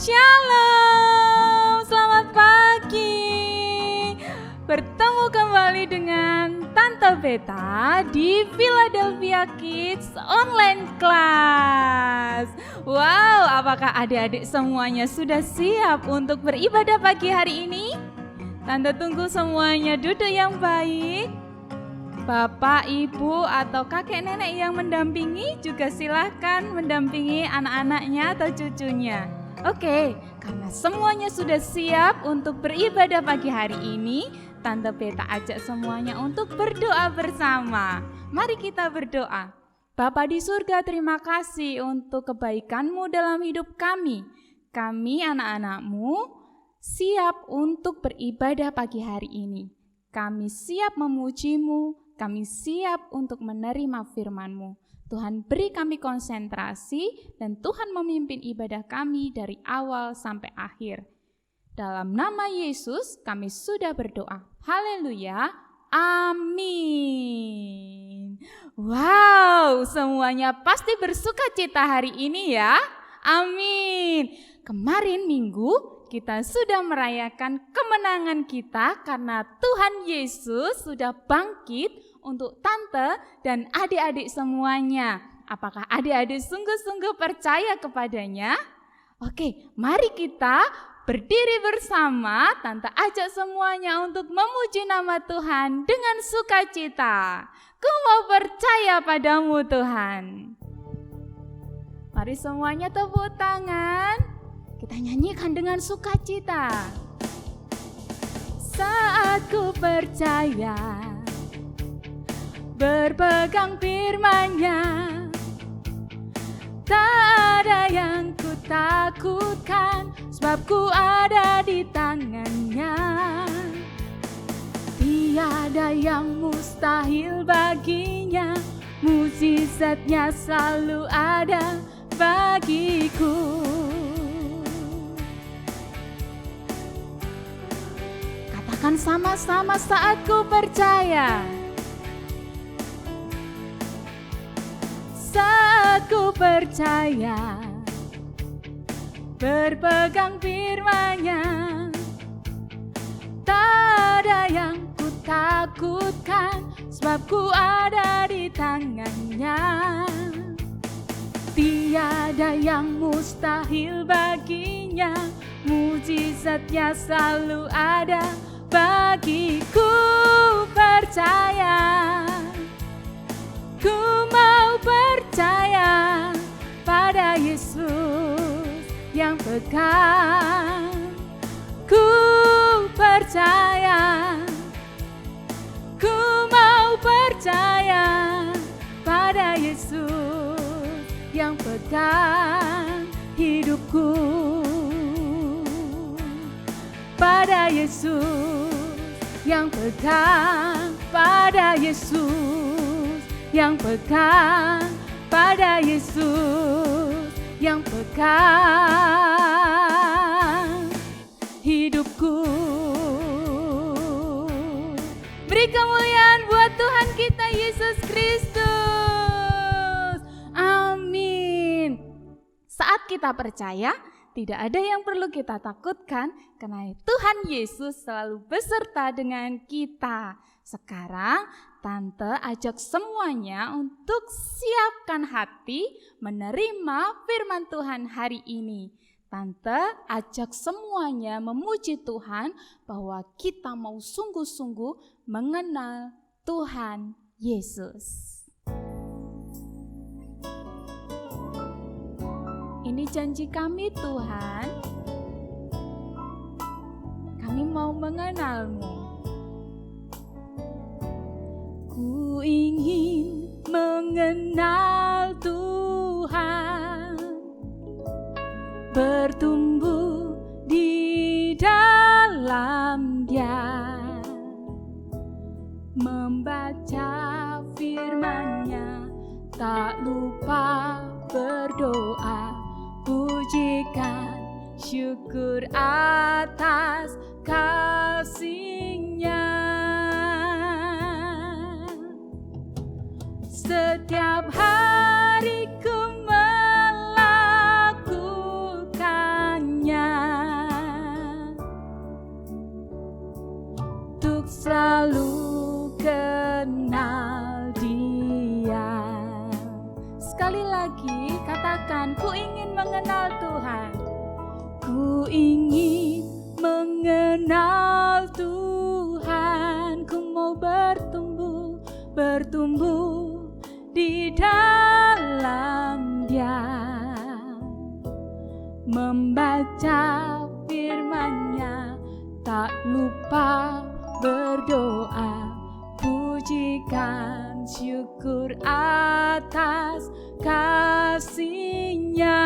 Shalom, selamat pagi. Bertemu kembali dengan Tante Beta di Philadelphia Kids Online Class. Wow, apakah adik-adik semuanya sudah siap untuk beribadah pagi hari ini? Tante tunggu semuanya duduk yang baik. Bapak, ibu, atau kakek nenek yang mendampingi juga silahkan mendampingi anak-anaknya atau cucunya. Oke, karena semuanya sudah siap untuk beribadah pagi hari ini, Tante Beta ajak semuanya untuk berdoa bersama. Mari kita berdoa. Bapa di surga, terima kasih untuk kebaikan-Mu dalam hidup kami. Kami anak-anak-Mu siap untuk beribadah pagi hari ini. Kami siap memuji-Mu, kami siap untuk menerima firman-Mu. Tuhan beri kami konsentrasi dan Tuhan memimpin ibadah kami dari awal sampai akhir. Dalam nama Yesus kami sudah berdoa. Haleluya. Amin. Wow, semuanya pasti bersuka cita hari ini ya. Amin. Kemarin minggu kita sudah merayakan kemenangan kita karena Tuhan Yesus sudah bangkit untuk tante dan adik-adik semuanya. Apakah adik-adik sungguh-sungguh percaya kepadanya? Oke, mari kita berdiri bersama. Tante ajak semuanya untuk memuji nama Tuhan dengan sukacita. Ku mau percaya padamu Tuhan. Mari semuanya tepuk tangan. Kita nyanyikan dengan sukacita. Saat ku percaya, berpegang firman-Nya, tak ada yang ku takutkan, sebab ku ada di tangan-Nya. Tiada yang mustahil baginya, mukjizat-Nya selalu ada bagiku. Katakan sama-sama, saat ku percaya. Saat ku percaya, berpegang firman-Nya, tak ada yang ku takutkan, sebab ku ada di tangan-Nya. Tiada yang mustahil baginya, mukjizat-Nya selalu ada bagiku. Percaya, ku mau percaya pada Yesus yang pegang. Ku percaya, ku mau percaya pada Yesus yang pegang hidupku. Pada Yesus yang pegang, pada Yesus yang pegang, pada Yesus yang pegang hidupku. Beri kemuliaan buat Tuhan kita Yesus Kristus. Amin. Saat kita percaya, tidak ada yang perlu kita takutkan karena Tuhan Yesus selalu beserta dengan kita. Sekarang Tante ajak semuanya untuk siapkan hati menerima firman Tuhan hari ini. Tante ajak semuanya memuji Tuhan bahwa kita mau sungguh-sungguh mengenal Tuhan Yesus. Ini janji kami Tuhan, kami mau mengenal-Mu. Ku ingin mengenal Tuhan, bertumbuh di dalam Dia, membaca firman-Nya, tak lupa berdoa, pujikan syukur atas kasih-Nya. Setiap hari ku melakukannya, selalu kenal Dia. Sekali lagi katakan, ku ingin mengenal Tuhan. Ku ingin mengenal Tuhan. Ku mau bertumbuh di dalam Dia, membaca firman-Nya, tak lupa berdoa, pujikan syukur atas kasih-Nya.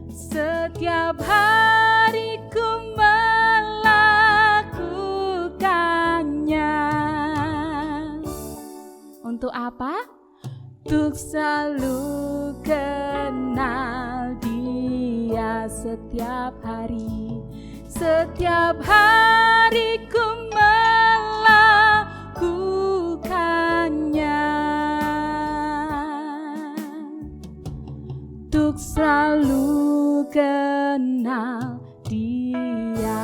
Setiap hari ku melakukannya. Untuk apa? Untuk selalu kenal Dia setiap hari. Setiap hari ku melakukannya. Untuk selalu kenal Dia.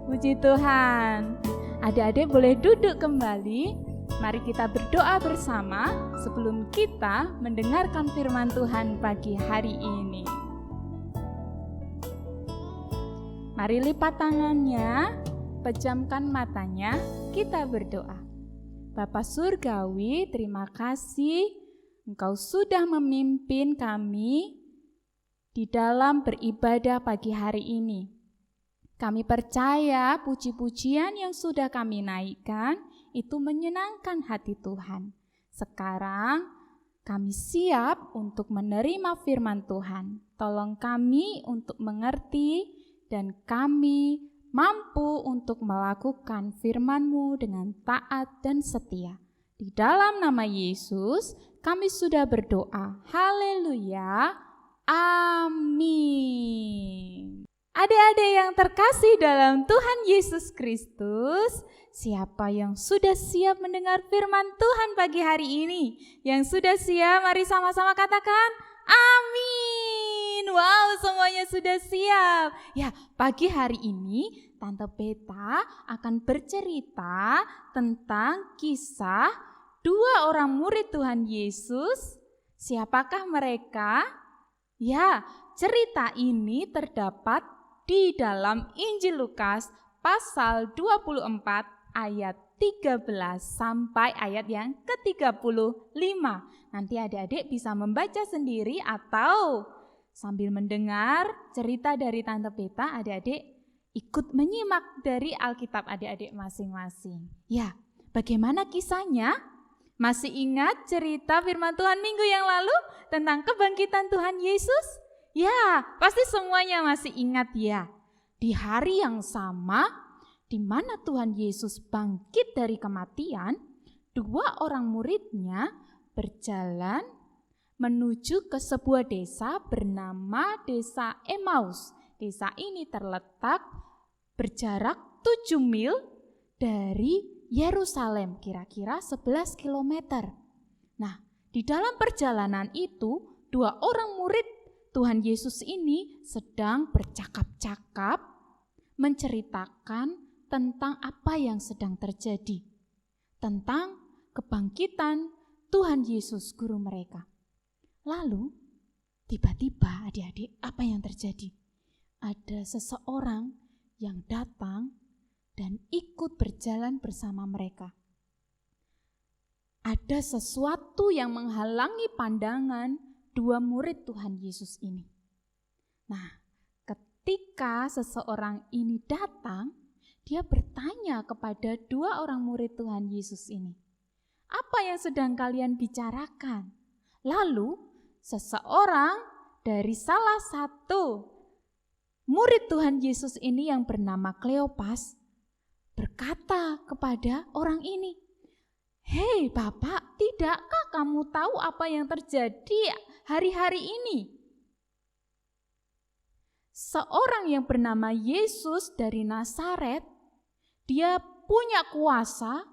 Puji Tuhan. Adik-adik boleh duduk kembali. Mari kita berdoa bersama sebelum kita mendengarkan firman Tuhan pagi hari ini. Mari lipat tangannya, pejamkan matanya, kita berdoa. Bapa Surgawi, terima kasih Engkau sudah memimpin kami di dalam beribadah pagi hari ini. Kami percaya puji-pujian yang sudah kami naikkan itu menyenangkan hati Tuhan. Sekarang kami siap untuk menerima firman Tuhan. Tolong kami untuk mengerti dan kami mampu untuk melakukan firman-Mu dengan taat dan setia. Di dalam nama Yesus kami sudah berdoa. Haleluya. Amin. Adik-adik yang terkasih dalam Tuhan Yesus Kristus, siapa yang sudah siap mendengar firman Tuhan pagi hari ini? Yang sudah siap, mari sama-sama katakan amin. Wow, semuanya sudah siap. Ya, pagi hari ini Tante Beta akan bercerita tentang kisah 2 orang murid Tuhan Yesus. Siapakah mereka? Ya, cerita ini terdapat di dalam Injil Lukas pasal 24 ayat 13 sampai ayat yang ke-35. Nanti adik-adik bisa membaca sendiri atau sambil mendengar cerita dari Tante Beta, adik-adik ikut menyimak dari Alkitab adik-adik masing-masing. Ya, bagaimana kisahnya? Masih ingat cerita firman Tuhan minggu yang lalu tentang kebangkitan Tuhan Yesus? Ya, pasti semuanya masih ingat ya. Di hari yang sama, di mana Tuhan Yesus bangkit dari kematian, 2 orang muridnya berjalan menuju ke sebuah desa bernama Desa Emmaus. Desa ini terletak berjarak 7 mil dari Yerusalem, kira-kira 11 kilometer. Nah, di dalam perjalanan itu, 2 orang murid Tuhan Yesus ini sedang bercakap-cakap, menceritakan tentang apa yang sedang terjadi, tentang kebangkitan Tuhan Yesus guru mereka. Lalu, tiba-tiba adik-adik, apa yang terjadi? Ada seseorang yang datang dan ikut berjalan bersama mereka. Ada sesuatu yang menghalangi pandangan 2 murid Tuhan Yesus ini. Nah, ketika seseorang ini datang, dia bertanya kepada 2 orang murid Tuhan Yesus ini, "Apa yang sedang kalian bicarakan?" Lalu, seseorang dari salah satu murid Tuhan Yesus ini yang bernama Kleopas berkata kepada orang ini, "Hei Bapak, tidakkah kamu tahu apa yang terjadi hari-hari ini? Seorang yang bernama Yesus dari Nazaret, dia punya kuasa,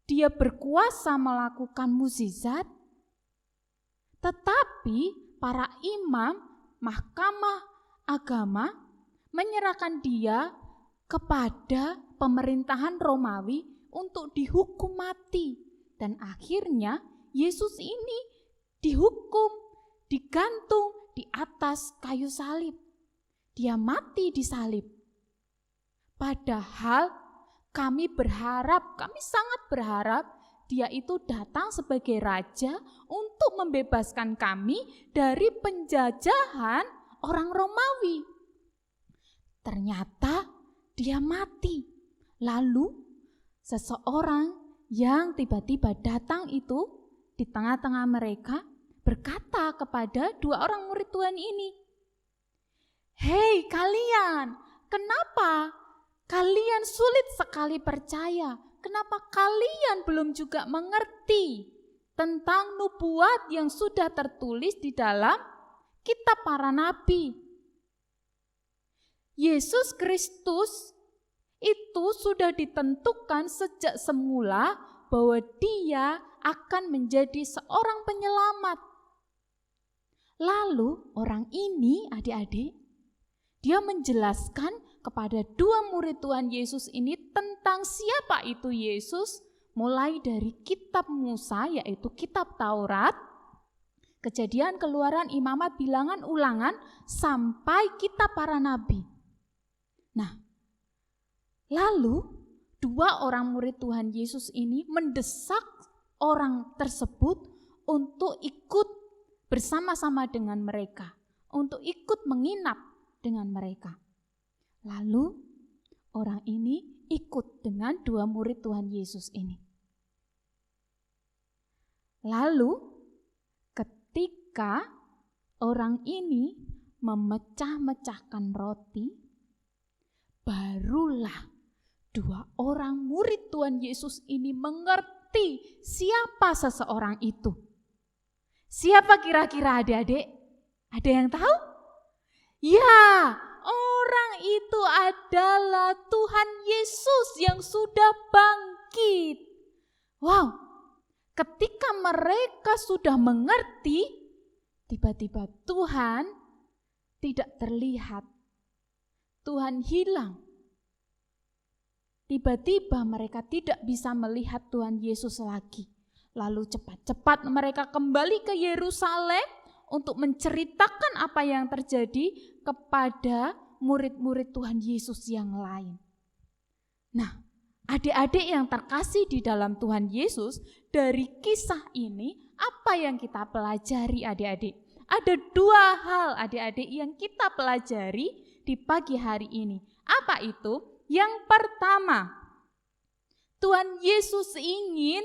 dia berkuasa melakukan mukjizat, tetapi para imam mahkamah agama menyerahkan dia kepada pemerintahan Romawi untuk dihukum mati. Dan akhirnya Yesus ini dihukum, digantung di atas kayu salib. Dia mati di salib. Padahal kami sangat berharap dia itu datang sebagai raja untuk membebaskan kami dari penjajahan orang Romawi. Ternyata dia mati. Lalu seseorang yang tiba-tiba datang itu di tengah-tengah mereka berkata kepada dua orang murid Tuhan ini, "Hei kalian, kenapa kalian sulit sekali percaya? Kenapa kalian belum juga mengerti tentang nubuat yang sudah tertulis di dalam kitab para nabi? Yesus Kristus itu sudah ditentukan sejak semula bahwa dia akan menjadi seorang penyelamat." Lalu orang ini, adik-adik, dia menjelaskan kepada dua murid Tuhan Yesus ini tentang siapa itu Yesus, mulai dari kitab Musa, yaitu kitab Taurat, Kejadian, Keluaran, Imamat, Bilangan, Ulangan, sampai kitab para nabi. Nah, lalu dua orang murid Tuhan Yesus ini mendesak orang tersebut untuk ikut bersama-sama dengan mereka, untuk ikut menginap dengan mereka. Lalu orang ini ikut dengan dua murid Tuhan Yesus ini. Lalu ketika orang ini memecah-mecahkan roti, barulah dua orang murid Tuhan Yesus ini mengerti siapa seseorang itu. Siapa kira-kira adik-adik? Ada yang tahu? Ya, orang itu adalah Tuhan Yesus yang sudah bangkit. Wow, ketika mereka sudah mengerti, tiba-tiba Tuhan tidak terlihat. Tuhan hilang. Tiba-tiba mereka tidak bisa melihat Tuhan Yesus lagi. Lalu cepat-cepat mereka kembali ke Yerusalem untuk menceritakan apa yang terjadi kepada murid-murid Tuhan Yesus yang lain. Nah, adik-adik yang terkasih di dalam Tuhan Yesus, dari kisah ini apa yang kita pelajari adik-adik? Ada dua hal adik-adik yang kita pelajari di pagi hari ini. Apa itu? Yang pertama, Tuhan Yesus ingin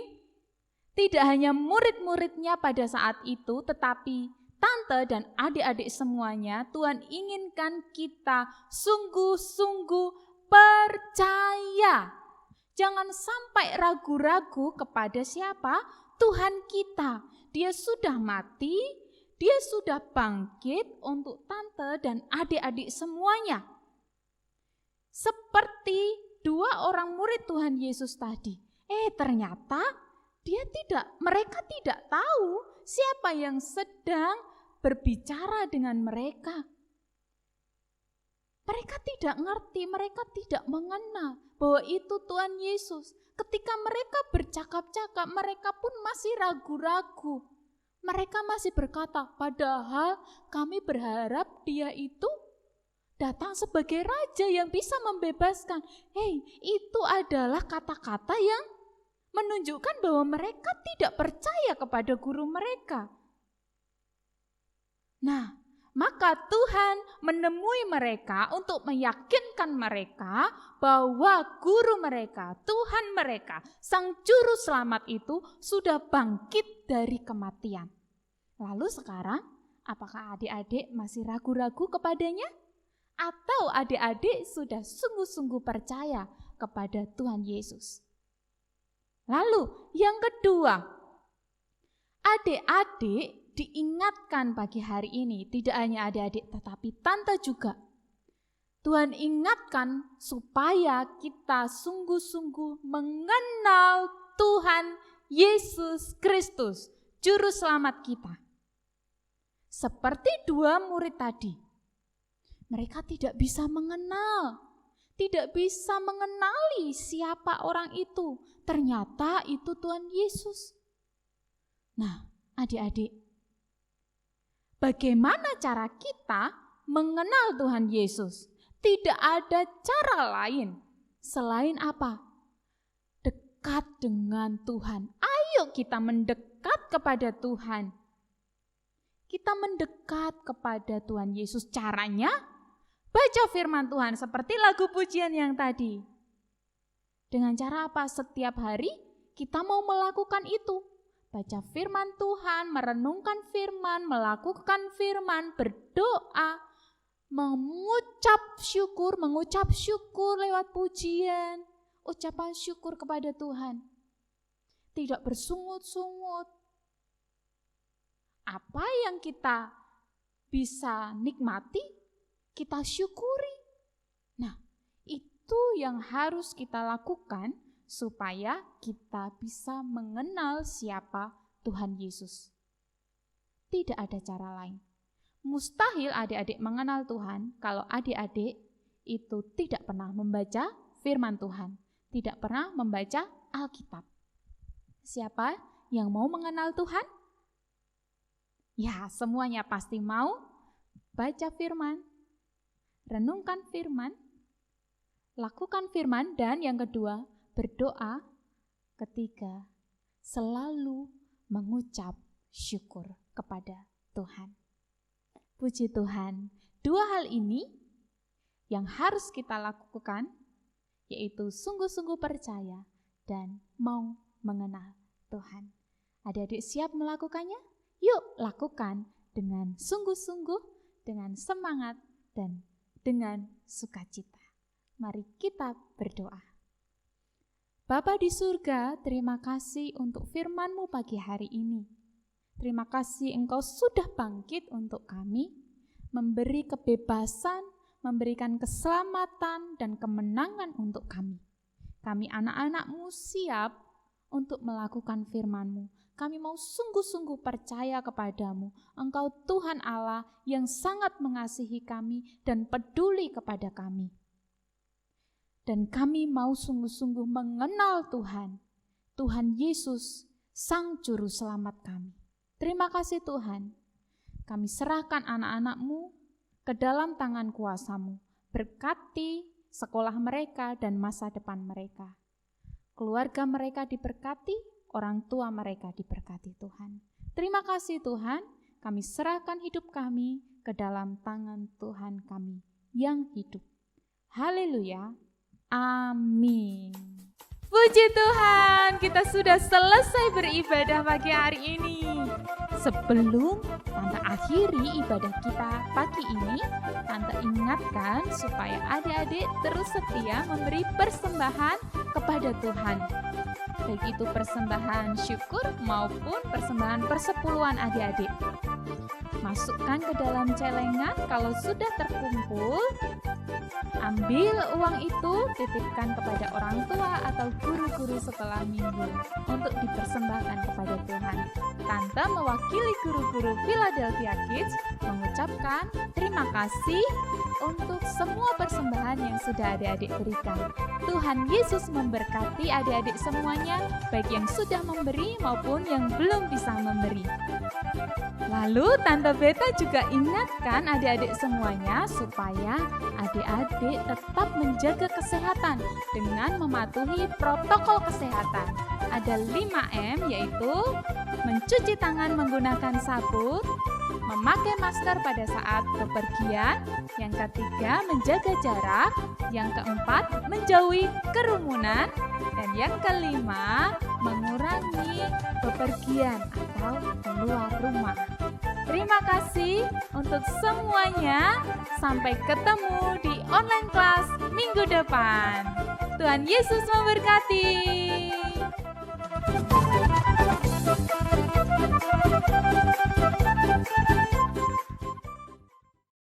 tidak hanya murid-muridnya pada saat itu, tetapi tante dan adik-adik semuanya, Tuhan inginkan kita sungguh-sungguh percaya. Jangan sampai ragu-ragu kepada siapa? Tuhan kita. Dia sudah mati, dia sudah bangkit untuk tante dan adik-adik semuanya. Seperti dua orang murid Tuhan Yesus tadi. Ternyata mereka tidak tahu siapa yang sedang berbicara dengan mereka. Mereka tidak ngerti, mereka tidak mengenal bahwa itu Tuhan Yesus. Ketika mereka bercakap-cakap, mereka pun masih ragu-ragu. Mereka masih berkata, padahal kami berharap dia itu datang sebagai raja yang bisa membebaskan. Itu adalah kata-kata yang menunjukkan bahwa mereka tidak percaya kepada guru mereka. Nah, maka Tuhan menemui mereka untuk meyakinkan mereka bahwa guru mereka, Tuhan mereka, Sang Juru Selamat itu sudah bangkit dari kematian. Lalu sekarang, apakah adik-adik masih ragu-ragu kepadanya? Atau adik-adik sudah sungguh-sungguh percaya kepada Tuhan Yesus? Lalu yang kedua, adik-adik diingatkan pagi hari ini, tidak hanya adik-adik tetapi tante juga. Tuhan ingatkan supaya kita sungguh-sungguh mengenal Tuhan Yesus Kristus, Juru Selamat kita. Seperti dua murid tadi, mereka tidak bisa mengenali siapa orang itu. Ternyata itu Tuhan Yesus. Nah, adik-adik, bagaimana cara kita mengenal Tuhan Yesus? Tidak ada cara lain selain apa? Dekat dengan Tuhan. Ayo kita mendekat kepada Tuhan. Kita mendekat kepada Tuhan Yesus. Caranya baca firman Tuhan seperti lagu pujian yang tadi. Dengan cara apa? Setiap hari kita mau melakukan itu. Baca firman Tuhan, merenungkan firman, melakukan firman, berdoa, mengucap syukur lewat pujian, ucapan syukur kepada Tuhan. Tidak bersungut-sungut. Apa yang kita bisa nikmati, kita syukuri. Nah, itu yang harus kita lakukan supaya kita bisa mengenal siapa Tuhan Yesus. Tidak ada cara lain. Mustahil adik-adik mengenal Tuhan kalau adik-adik itu tidak pernah membaca firman Tuhan, tidak pernah membaca Alkitab. Siapa yang mau mengenal Tuhan? Ya, semuanya pasti mau baca firman, renungkan firman, lakukan firman, dan yang kedua, berdoa. Ketiga, selalu mengucap syukur kepada Tuhan. Puji Tuhan, dua hal ini yang harus kita lakukan, yaitu sungguh-sungguh percaya dan mau mengenal Tuhan. Adik-adik siap melakukannya? Yuk lakukan dengan sungguh-sungguh, dengan semangat, dan dengan sukacita. Mari kita berdoa. Bapa di surga, terima kasih untuk firman-Mu pagi hari ini. Terima kasih Engkau sudah bangkit untuk kami, memberi kebebasan, memberikan keselamatan dan kemenangan untuk kami. Kami anak-anak-Mu siap untuk melakukan firman-Mu. Kami mau sungguh-sungguh percaya kepadamu. Engkau Tuhan Allah yang sangat mengasihi kami dan peduli kepada kami. Dan kami mau sungguh-sungguh mengenal Tuhan, Tuhan Yesus, Sang Juru Selamat kami. Terima kasih Tuhan, kami serahkan anak-anak-Mu ke dalam tangan kuasa-Mu. Berkati sekolah mereka dan masa depan mereka. Keluarga mereka diberkati, orang tua mereka diberkati Tuhan. Terima kasih Tuhan, kami serahkan hidup kami ke dalam tangan Tuhan kami yang hidup. Haleluya, amin. Puji Tuhan, kita sudah selesai beribadah pagi hari ini. Sebelum Tante akhiri ibadah kita pagi ini, Tante ingatkan supaya adik-adik terus setia memberi persembahan kepada Tuhan. Baik itu persembahan syukur maupun persembahan persepuluhan adik-adik. Masukkan ke dalam celengan kalau sudah terkumpul. Ambil uang itu, titipkan kepada orang tua atau guru-guru sekolah minggu untuk dipersembahkan kepada Tuhan. Tante mewakili guru-guru Philadelphia Kids mengucapkan terima kasih untuk semua persembahan yang sudah adik-adik berikan. Tuhan Yesus memberkati adik-adik semuanya, baik yang sudah memberi maupun yang belum bisa memberi. Lalu Tante Beta juga ingatkan adik-adik semuanya supaya adik-adik tetap menjaga kesehatan dengan mematuhi protokol kesehatan. Ada 5M, yaitu mencuci tangan menggunakan sabun, memakai masker pada saat bepergian, yang ketiga menjaga jarak, yang keempat menjauhi kerumunan, dan yang kelima mengurangi bepergian atau keluar rumah. Terima kasih untuk semuanya. Sampai ketemu di online class minggu depan. Tuhan Yesus memberkati.